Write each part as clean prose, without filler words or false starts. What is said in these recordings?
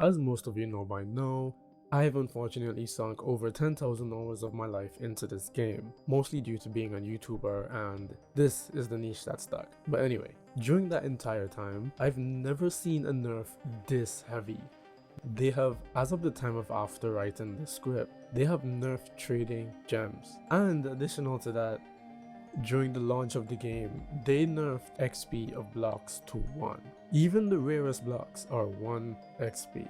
as most of you know by now, I've unfortunately sunk over 10,000 hours of my life into this game, mostly due to being a YouTuber, and this is the niche that stuck. But anyway, during that entire time, I've never seen a nerf this heavy. They have, as of the time of after writing the script, they have nerfed trading gems. And additional to that, during the launch of the game, they nerfed XP of blocks to 1. Even the rarest blocks are 1 XP.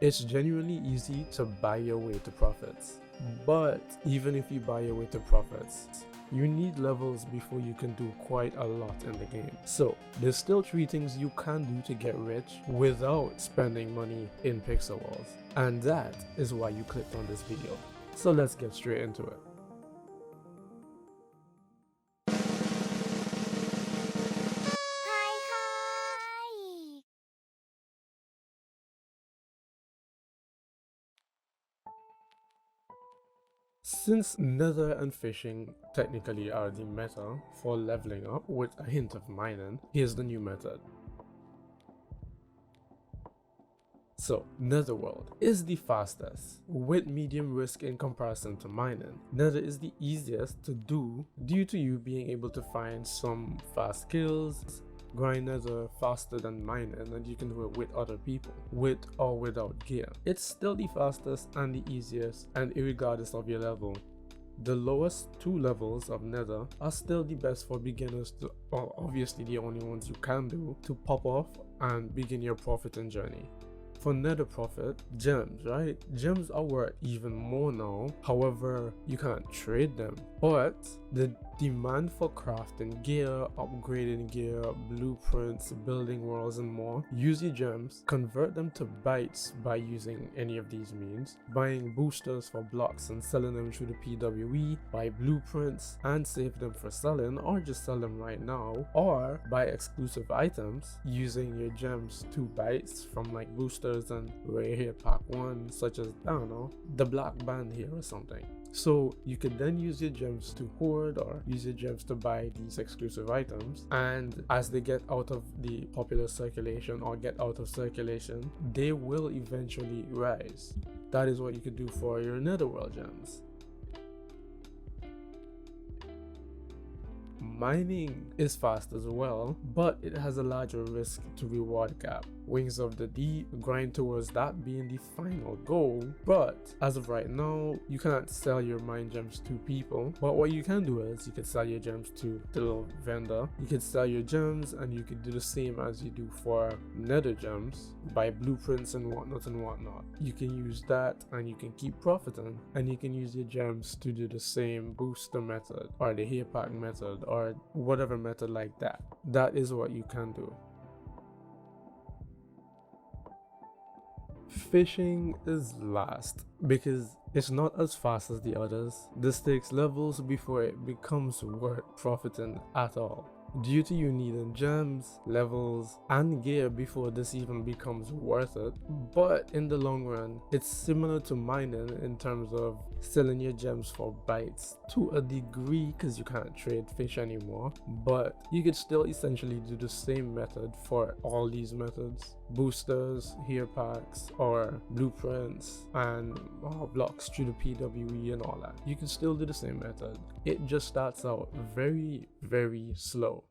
It's genuinely easy to buy your way to profits, but even if you buy your way to profits, you need levels before you can do quite a lot in the game. So there's still 3 things you can do to get rich without spending money in pixel walls, and that is why you clicked on this video. So let's get straight into it. Since nether and fishing technically are the meta for leveling up with a hint of mining, here's the new method. So, netherworld is the fastest, with medium risk in comparison to mining. Nether is the easiest to do due to you being able to find some fast kills, grind nether faster than mining, and you can do it with other people, with or without gear. It's still the fastest and the easiest, and irregardless of your level. The lowest 2 levels of nether are still the best for beginners to, or obviously the only ones you can do, to pop off and begin your profiting journey. For nether profit, gems, right? Gems are worth even more now, however, you can't trade them. But the demand for crafting gear, upgrading gear, blueprints, building worlds and more, use your gems, convert them to bytes by using any of these means, buying boosters for blocks and selling them through the PWE, buy blueprints and save them for selling, or just sell them right now, or buy exclusive items using your gems to bytes from like boosters and rare here pack 1, such as, I don't know, the black band here or something. So you could then use your gems to hoard or use your gems to buy these exclusive items, and as they get out of the popular circulation or get out of circulation, they will eventually rise. That is what you could do for your netherworld gems. Mining is fast as well, but it has a larger risk to reward gap. Wings of the Deep grind towards that being the final goal, but as of right now, you can't sell your mine gems to people. But what you can do is you can sell your gems to the little vendor. You can sell your gems and you can do the same as you do for nether gems, buy blueprints and whatnot. You can use that and you can keep profiting, and you can use your gems to do the same booster method or the hair pack method or whatever method like that. That is what you can do. Fishing is last because it's not as fast as the others. This takes levels before it becomes worth profiting at all, due to you needing gems, levels, and gear before this even becomes worth it. But in the long run, it's similar to mining in terms of selling your gems for bytes to a degree because you can't trade fish anymore, but you could still essentially do the same method for all these methods: boosters, hair packs, or blueprints and blocks through the PWE and all that. You can still do the same method. It just starts out very, very slow.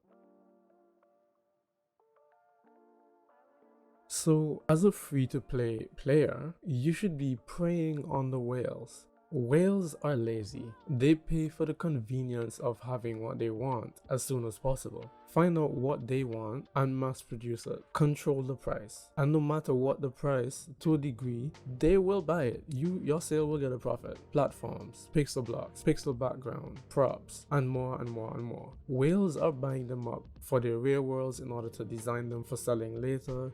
So as a free-to-play player, you should be preying on the whales. Whales are lazy. They pay for the convenience of having what they want as soon as possible. Find out what they want and mass produce it. Control the price. And no matter what the price, to a degree, they will buy it. Your sale will get a profit. Platforms, pixel blocks, pixel background, props, and more and more and more. Whales are buying them up for their rare worlds in order to design them for selling later.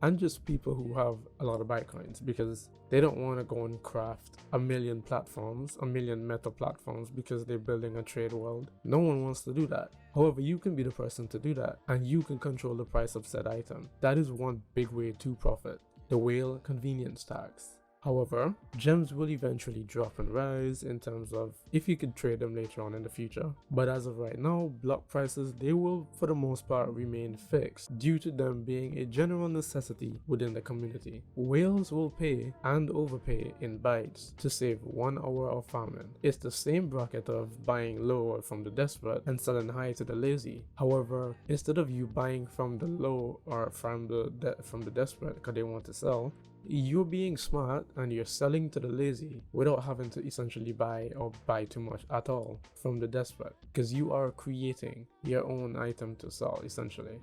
And just people who have a lot of Bitcoins, because they don't want to go and craft a million platforms, a million meta platforms, because they're building a trade world. No one wants to do that. However, you can be the person to do that, and you can control the price of said item. That is one big way to profit: the whale convenience tax. However, gems will eventually drop and rise in terms of if you could trade them later on in the future. But as of right now, block prices, they will for the most part remain fixed due to them being a general necessity within the community. Whales will pay and overpay in bytes to save 1 hour of farming. It's the same bracket of buying low from the desperate and selling high to the lazy. However, instead of you buying from the low or from the desperate because they want to sell, you're being smart and you're selling to the lazy without having to essentially buy too much at all from the desperate, because you are creating your own item to sell essentially.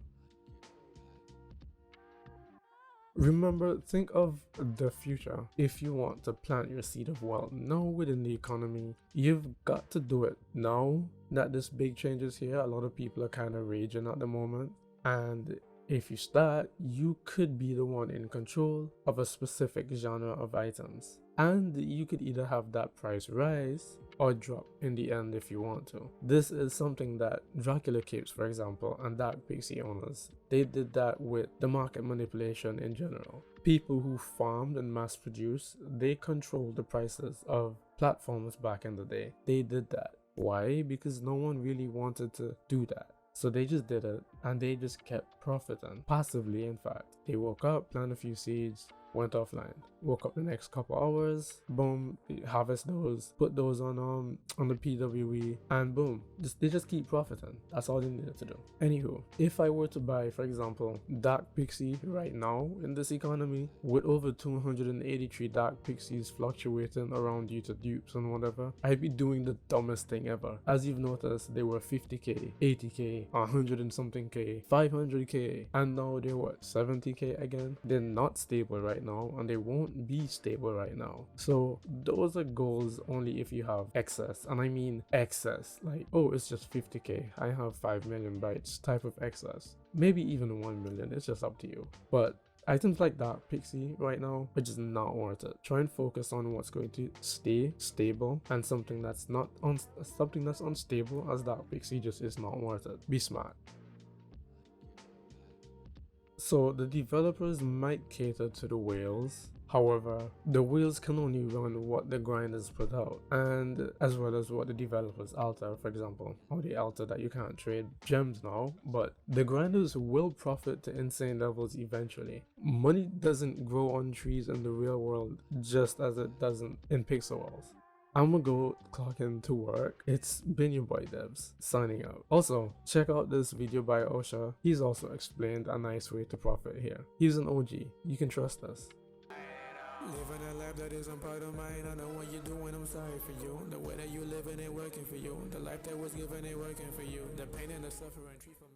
Remember, think of the future. If you want to plant your seed of wealth now within the economy, you've got to do it now that this big change is here. A lot of people are kind of raging at the moment, and if you start, you could be the one in control of a specific genre of items, and you could either have that price rise or drop in the end if you want to. This is something that Dracula Capes, for example, and Dark Pixie owners, they did that with the market manipulation in general. People who farmed and mass produced, they controlled the prices of platforms back in the day. They did that. Why? Because no one really wanted to do that. So they just did it and they just kept profiting passively. In fact, they woke up, planted a few seeds, went offline, woke up the next couple hours, boom, harvest those, put those on the PWE, and boom, they just keep profiting. That's all they needed to do. Anywho, if I were to buy, for example, Dark Pixie right now in this economy, with over 283 Dark Pixies fluctuating around due to dupes and whatever, I'd be doing the dumbest thing ever. As you've noticed, they were 50k, 80k, 100 and something k, 500k, and now they're what, 70k again? They're not stable right now, and they won't be stable right now. So those are goals only if you have excess, and I mean excess, like, oh, it's just 50k, I have 5 million bytes type of excess, maybe even 1 million, it's just up to you. But items like Dark Pixie right now are just not worth it. Try and focus on what's going to stay stable, and something that's unstable as Dark Pixie just is not worth it. Be smart. So the developers might cater to the whales. However, the whales can only run what the grinders put out, and as well as what the developers alter. For example, how they alter that you can't trade gems now, but the grinders will profit to insane levels eventually. Money doesn't grow on trees in the real world just as it doesn't in pixel walls. I'm gonna go clock in to work. It's been your boy DeVz, signing out. Also, check out this video by Osha. He's also explained a nice way to profit here. He's an OG, you can trust us. Living a life that isn't part of mine. I know what you're doing, I'm sorry for you. The way that you living ain't working for you. The life that was given ain't working for you. The pain and the suffering, treat from